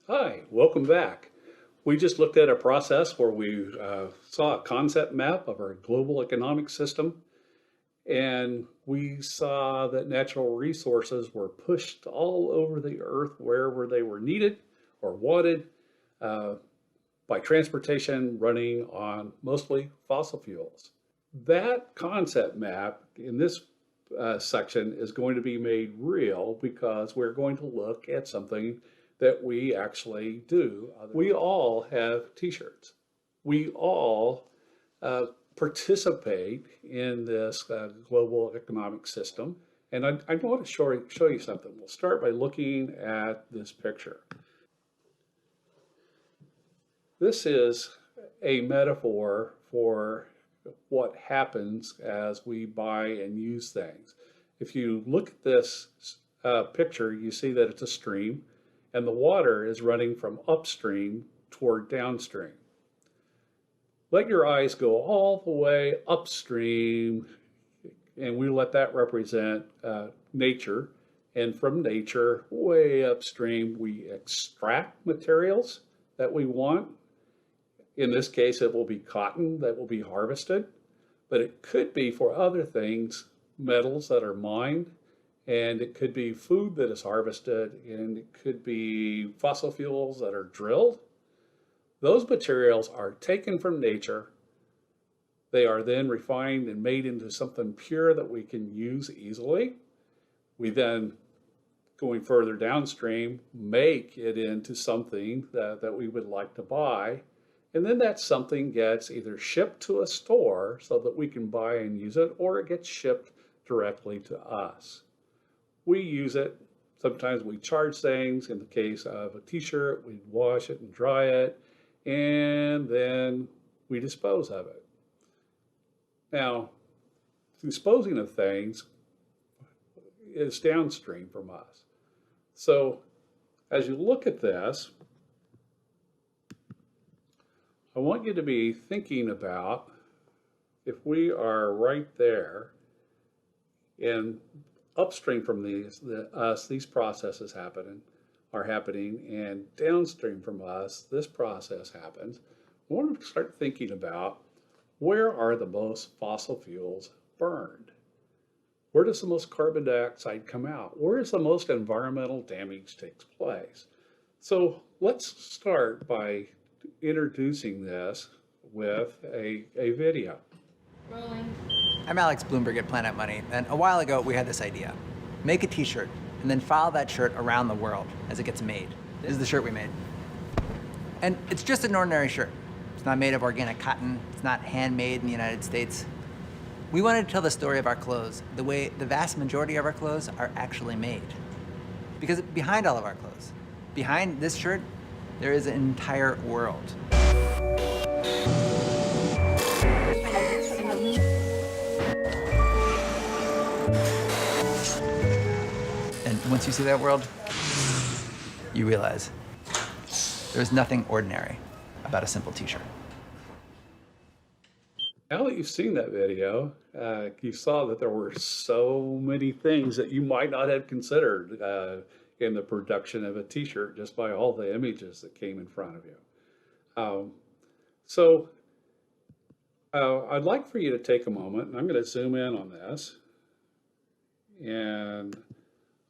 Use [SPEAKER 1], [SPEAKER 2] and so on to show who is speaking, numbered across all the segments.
[SPEAKER 1] Hi, welcome back. We just looked at a process where we saw a concept map of our global economic system, and we saw that natural resources were pushed all over the earth wherever they were needed or wanted uh, by transportation running on mostly fossil fuels. That concept map in this section is going to be made real because we're going to look at something that we actually do. We all have t-shirts. We all uh, participate in this global economic system. And I want to show you something. We'll start by looking at this picture. This is a metaphor for what happens as we buy and use things. If you look at this picture, you see that it's a stream and the water is running from upstream toward downstream. Let your eyes go all the way upstream, and we let that represent nature. And from nature, way upstream, we extract materials that we want. In this case, it will be cotton that will be harvested, but it could be for other things, metals that are mined, and it could be food that is harvested, and it could be fossil fuels that are drilled. Those materials are taken from nature. They are then refined and made into something pure that we can use easily. We then, going further downstream, make it into something that we would like to buy. And then that something gets either shipped to a store so that we can buy and use it, or it gets shipped directly to us. We use it. Sometimes we charge things. In the case of a t-shirt, we wash it and dry it, and then we dispose of it. Now, disposing of things is downstream from us. So as you look at this, I want you to be thinking about if we are right there and upstream from these processes are happening, and downstream from us, this process happens. I want to start thinking about where are the most fossil fuels burned? Where does the most carbon dioxide come out? Where is the most environmental damage takes place? So let's start by introducing this with a video.
[SPEAKER 2] Rolling. I'm Alex Bloomberg at Planet Money, and a while ago we had this idea. Make a t-shirt, and then follow that shirt around the world as it gets made. This is the shirt we made. And it's just an ordinary shirt. It's not made of organic cotton. It's not handmade in the United States. We wanted to tell the story of our clothes the way the vast majority of our clothes are actually made. Because behind all of our clothes, behind this shirt, there is an entire world. And once you see that world, you realize there's nothing ordinary about a simple t-shirt.
[SPEAKER 1] Now that you've seen that video, you saw that there were so many things that you might not have considered in the production of a t-shirt just by all the images that came in front of you. So I'd like for you to take a moment, and I'm going to zoom in on this, and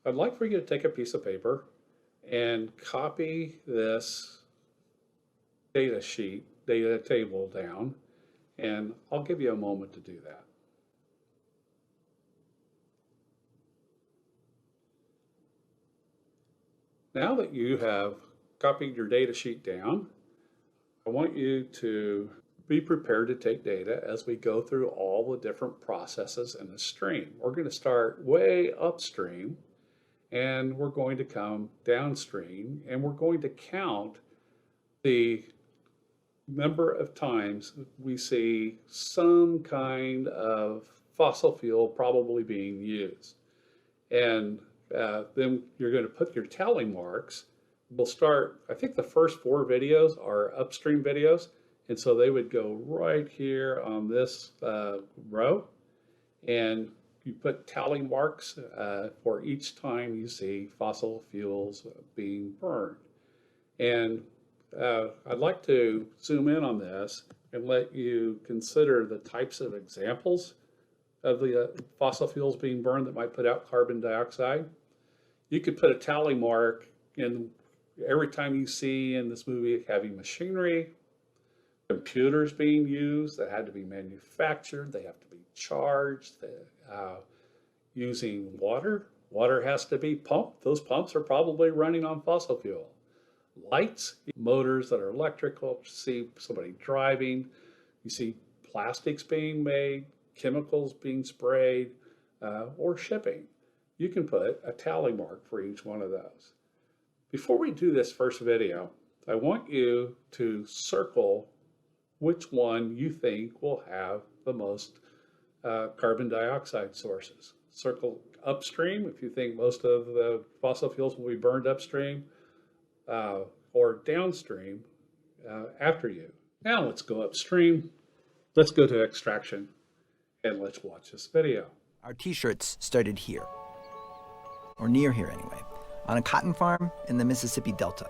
[SPEAKER 1] I'd like for you to take a piece of paper and copy this data table down, and I'll give you a moment to do that. Now that you have copied your data sheet down, I want you to be prepared to take data as we go through all the different processes in the stream. We're going to start way upstream, and we're going to come downstream, and we're going to count the number of times we see some kind of fossil fuel probably being used. And then you're going to put your tally marks. We'll start, I think the first 4 videos are upstream videos, and so they would go right here on this row, and you put tally marks for each time you see fossil fuels being burned. And I'd like to zoom in on this and let you consider the types of examples of the fossil fuels being burned that might put out carbon dioxide. You could put a tally mark in every time you see in this movie heavy machinery, computers being used that had to be manufactured, they have to be charged, using water. Water has to be pumped. Those pumps are probably running on fossil fuel. Lights, motors that are electrical, you see somebody driving, you see plastics being made, chemicals being sprayed, or shipping. You can put a tally mark for each one of those. Before we do this first video, I want you to circle which one you think will have the most carbon dioxide sources. Circle upstream if you think most of the fossil fuels will be burned upstream, or downstream after you. Now let's go upstream. Let's go to extraction and let's watch this video.
[SPEAKER 2] Our T-shirts started here, or near here anyway, on a cotton farm in the Mississippi Delta.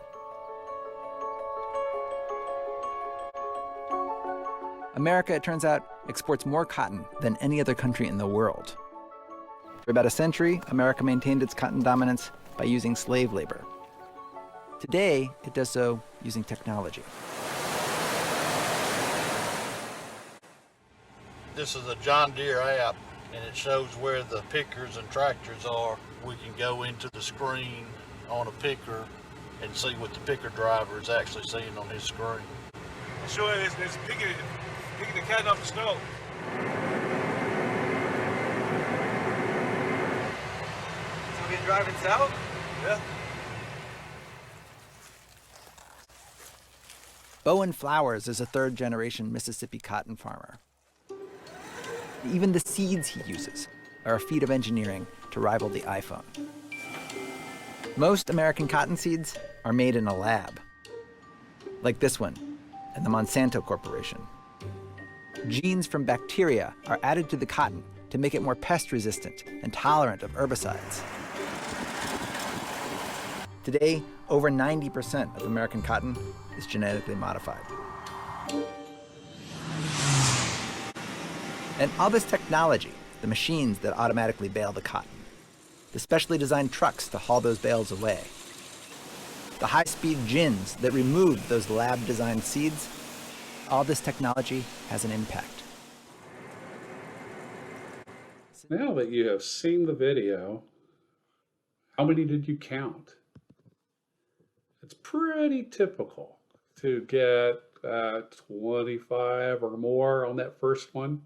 [SPEAKER 2] America, it turns out, exports more cotton than any other country in the world. For about a century, America maintained its cotton dominance by using slave labor. Today, it does so using technology.
[SPEAKER 3] This is a John Deere app, and it shows where the pickers and tractors are. We can go into the screen on a picker and see what the picker driver is actually seeing on his screen.
[SPEAKER 4] Sure, it's picking the cotton off the stalk.
[SPEAKER 2] So we're driving south?
[SPEAKER 4] Yeah.
[SPEAKER 2] Bowen Flowers is a third-generation Mississippi cotton farmer. Even the seeds he uses are a feat of engineering to rival the iPhone. Most American cotton seeds are made in a lab, like this one at the Monsanto Corporation. Genes from bacteria are added to the cotton to make it more pest-resistant and tolerant of herbicides. Today, over 90% of American cotton is genetically modified. And all this technology, the machines that automatically bale the cotton, the specially designed trucks to haul those bales away, the high-speed gins that remove those lab-designed seeds, all this technology has an impact.
[SPEAKER 1] Now that you have seen the video, how many did you count? It's pretty typical to get 25 or more on that first one.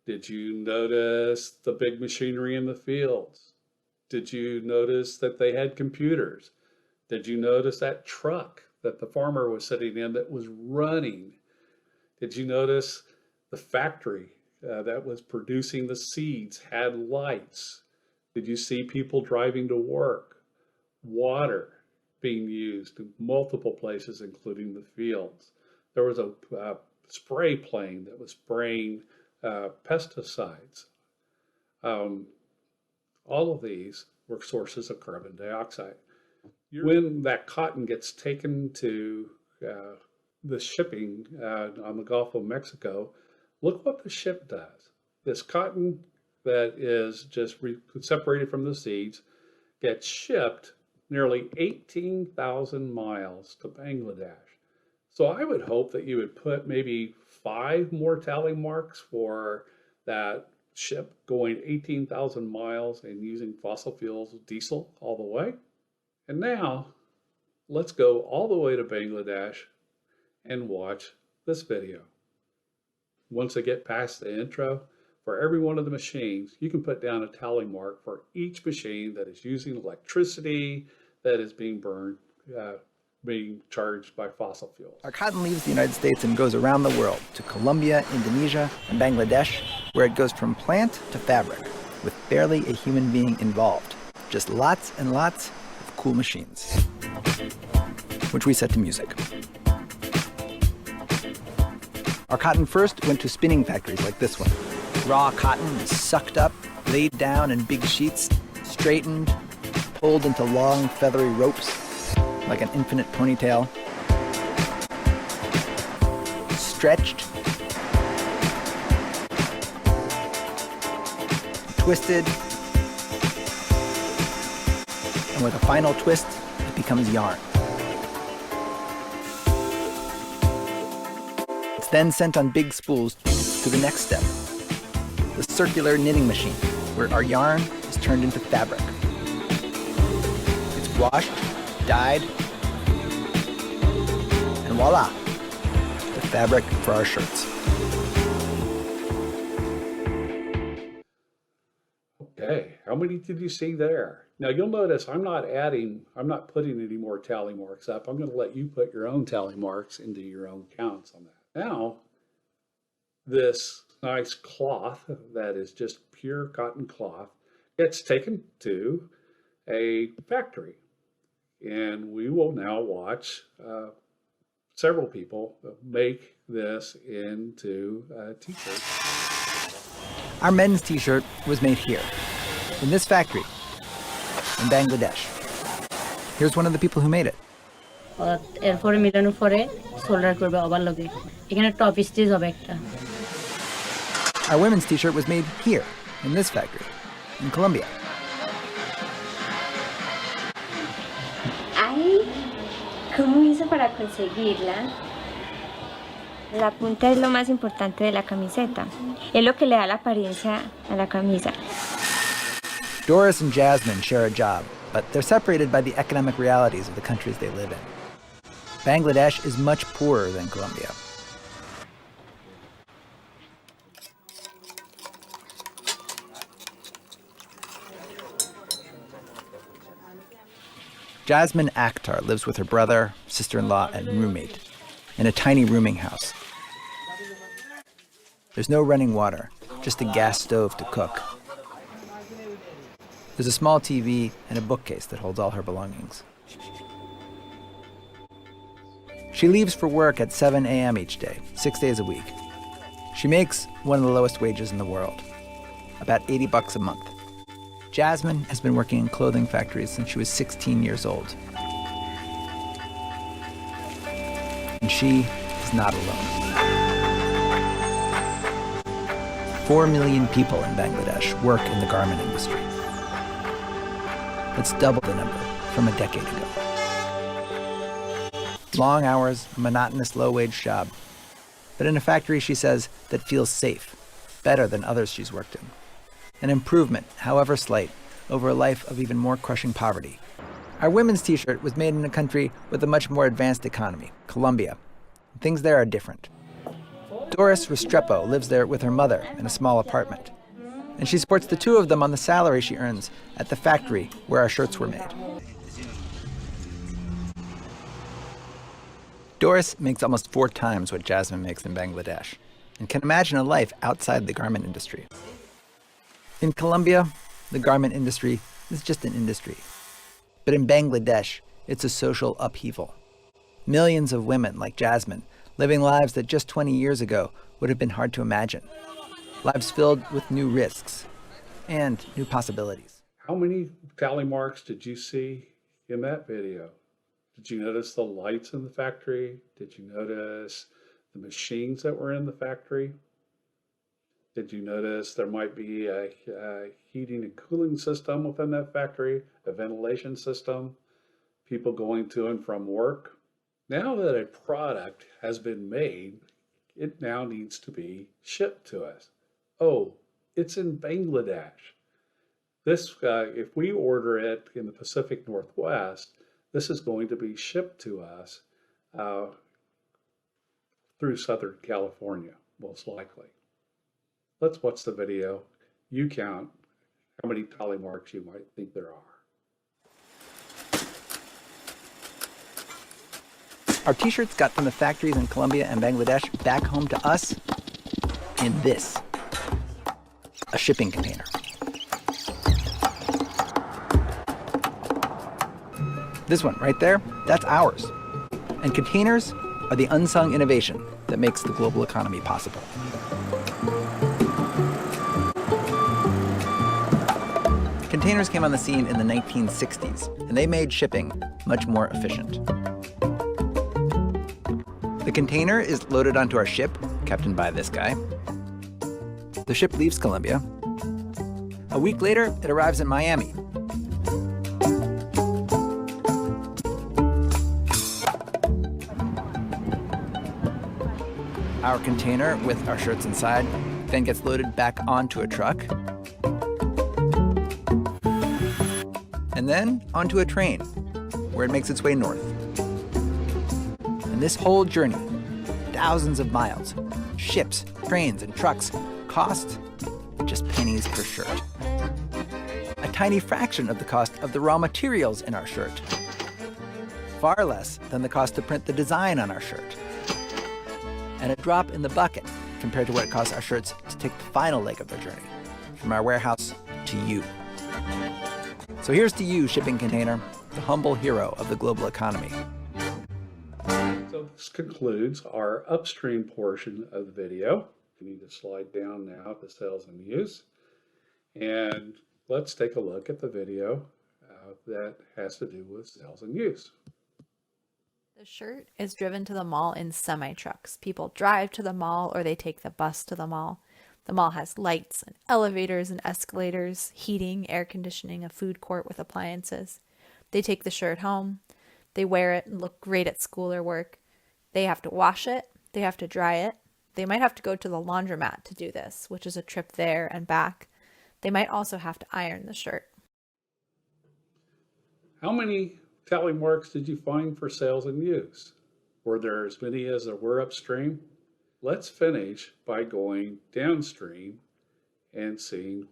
[SPEAKER 1] Did you notice the big machinery in the fields? Did you notice that they had computers? Did you notice that truck that the farmer was sitting in that was running? Did you notice the factory that was producing the seeds had lights? Did you see people driving to work? Water being used in multiple places, including the fields. There was a spray plane that was spraying pesticides. All of these were sources of carbon dioxide. When that cotton gets taken to the shipping on the Gulf of Mexico, look what the ship does. This cotton that is just separated from the seeds gets shipped nearly 18,000 miles to Bangladesh. So I would hope that you would put maybe 5 more tally marks for that ship going 18,000 miles and using fossil fuels, diesel all the way. And now let's go all the way to Bangladesh and watch this video. Once I get past the intro, for every one of the machines, you can put down a tally mark for each machine that is using electricity, that is being burned, being charged by fossil fuels.
[SPEAKER 2] Our cotton leaves the United States and goes around the world to Colombia, Indonesia, and Bangladesh, where it goes from plant to fabric, with barely a human being involved. Just lots and lots of cool machines, which we set to music. Our cotton first went to spinning factories like this one. Raw cotton is sucked up, laid down in big sheets, straightened, pulled into long, feathery ropes like an infinite ponytail, stretched, twisted, and with a final twist, it becomes yarn. It's then sent on big spools to the next step, the circular knitting machine, where our yarn is turned into fabric. It's washed, dyed, and voila, the fabric for our shirts.
[SPEAKER 1] Okay, how many did you see there? Now you'll notice I'm not putting any more tally marks up. I'm going to let you put your own tally marks into your own counts on that. Now, this nice cloth that is just pure cotton cloth gets taken to a factory. And we will now watch several people make this into a t-shirt.
[SPEAKER 2] Our men's t-shirt was made here, in this factory, in Bangladesh. Here's one of the people who made it.
[SPEAKER 5] এরপরে মিলানোর পরে solder করবে আবার লগে এখানে top stitch হবে একটা
[SPEAKER 2] Our women's t-shirt was made here, in this factory, in Colombia.
[SPEAKER 6] Ahí, ¿cómo hizo para conseguirla? La punta es lo más importante de la camiseta. Es lo que le da la apariencia a la camisa.
[SPEAKER 2] Doris and Jasmine share a job, but they're separated by the economic realities of the countries they live in. Bangladesh is much poorer than Colombia. Jasmine Akhtar lives with her brother, sister-in-law, and roommate in a tiny rooming house. There's no running water, just a gas stove to cook. There's a small TV and a bookcase that holds all her belongings. She leaves for work at 7 a.m. each day, 6 days a week. She makes one of the lowest wages in the world, about $80 a month. Jasmine has been working in clothing factories since she was 16 years old. And she is not alone. 4 million people in Bangladesh work in the garment industry. That's double the number from a decade ago. Long hours, a monotonous low-wage job, but in a factory, she says, that feels safe, better than others she's worked in. An improvement, however slight, over a life of even more crushing poverty. Our women's t-shirt was made in a country with a much more advanced economy, Colombia. Things there are different. Doris Restrepo lives there with her mother in a small apartment, and she supports the two of them on the salary she earns at the factory where our shirts were made. Doris makes almost 4 times what Jasmine makes in Bangladesh and can imagine a life outside the garment industry. In Colombia, the garment industry is just an industry. But in Bangladesh, it's a social upheaval. Millions of women like Jasmine living lives that just 20 years ago would have been hard to imagine. Lives filled with new risks and new possibilities.
[SPEAKER 1] How many tally marks did you see in that video? Did you notice the lights in the factory? Did you notice the machines that were in the factory? Did you notice there might be a heating and cooling system within that factory, a ventilation system, people going to and from work? Now that a product has been made, it now needs to be shipped to us. Oh, it's in Bangladesh. This, if we order it in the Pacific Northwest, this is going to be shipped to us through Southern California, most likely. Let's watch the video. You count how many tally marks you might think there are.
[SPEAKER 2] Our t-shirts got from the factories in Colombia and Bangladesh back home to us in this, a shipping container. This one right there, that's ours. And containers are the unsung innovation that makes the global economy possible. Containers came on the scene in the 1960s, and they made shipping much more efficient. The container is loaded onto our ship, captained by this guy. The ship leaves Colombia. A week later, it arrives in Miami. Our container with our shirts inside then gets loaded back onto a truck. And then onto a train, where it makes its way north. And this whole journey, thousands of miles, ships, trains, and trucks, cost just pennies per shirt. A tiny fraction of the cost of the raw materials in our shirt. Far less than the cost to print the design on our shirt. And a drop in the bucket compared to what it costs our shirts to take the final leg of their journey, from our warehouse to you. So here's to you, shipping container, the humble hero of the global economy.
[SPEAKER 1] So this concludes our upstream portion of the video. We need to slide down now to sales and use. And let's take a look at the video that has to do with sales and use.
[SPEAKER 7] The shirt is driven to the mall in semi-trucks. People drive to the mall or they take the bus to the mall. The mall has lights and elevators and escalators, heating, air conditioning, a food court with appliances. They take the shirt home. They wear it and look great at school or work. They have to wash it. They have to dry it. They might have to go to the laundromat to do this, which is a trip there and back. They might also have to iron the shirt.
[SPEAKER 1] How many tally marks did you find for sales and use? Were there as many as there were upstream? Let's finish by going downstream and seeing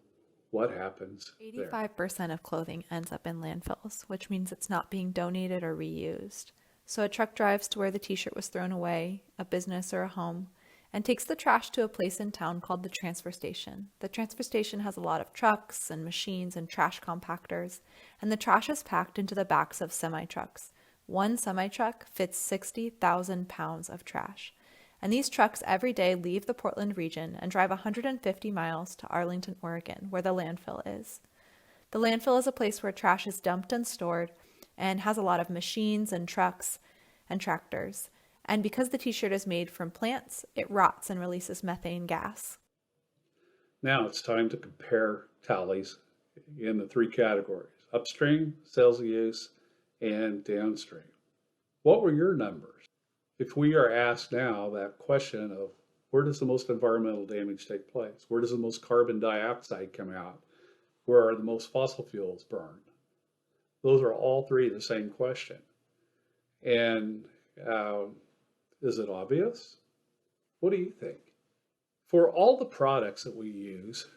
[SPEAKER 1] what happens there.
[SPEAKER 7] 85% of clothing ends up in landfills, which means it's not being donated or reused. So a truck drives to where the t-shirt was thrown away, a business or a home, and takes the trash to a place in town called the transfer station. The transfer station has a lot of trucks and machines and trash compactors, and the trash is packed into the backs of semi-trucks. One semi-truck fits 60,000 pounds of trash. And these trucks every day leave the Portland region and drive 150 miles to Arlington, Oregon, where the landfill is. The landfill is a place where trash is dumped and stored and has a lot of machines and trucks and tractors. And because the t-shirt is made from plants, it rots and releases methane gas.
[SPEAKER 1] Now it's time to compare tallies in the three categories: upstream, sales and use, and downstream. What were your numbers? If we are asked now that question of where does the most environmental damage take place? Where does the most carbon dioxide come out? Where are the most fossil fuels burned? Those are all three the same question. And is it obvious? What do you think? For all the products that we use,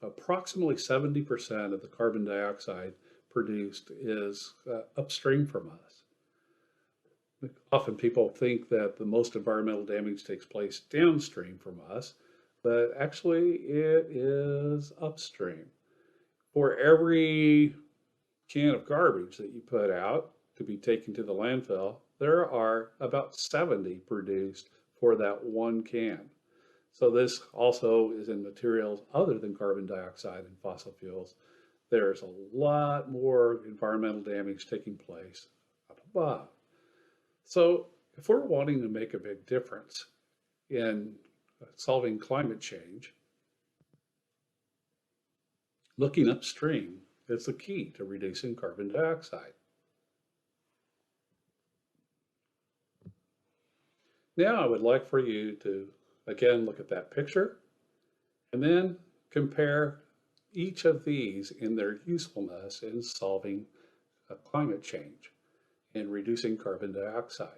[SPEAKER 1] approximately 70% of the carbon dioxide produced is upstream from us. Often people think that the most environmental damage takes place downstream from us, but actually it is upstream. For every can of garbage that you put out to be taken to the landfill, there are about 70 produced for that one can. So this also is in materials other than carbon dioxide and fossil fuels. There's a lot more environmental damage taking place up above. So if we're wanting to make a big difference in solving climate change, looking upstream is the key to reducing carbon dioxide. Now I would like for you to again look at that picture and then compare each of these in their usefulness in solving climate change and reducing carbon dioxide.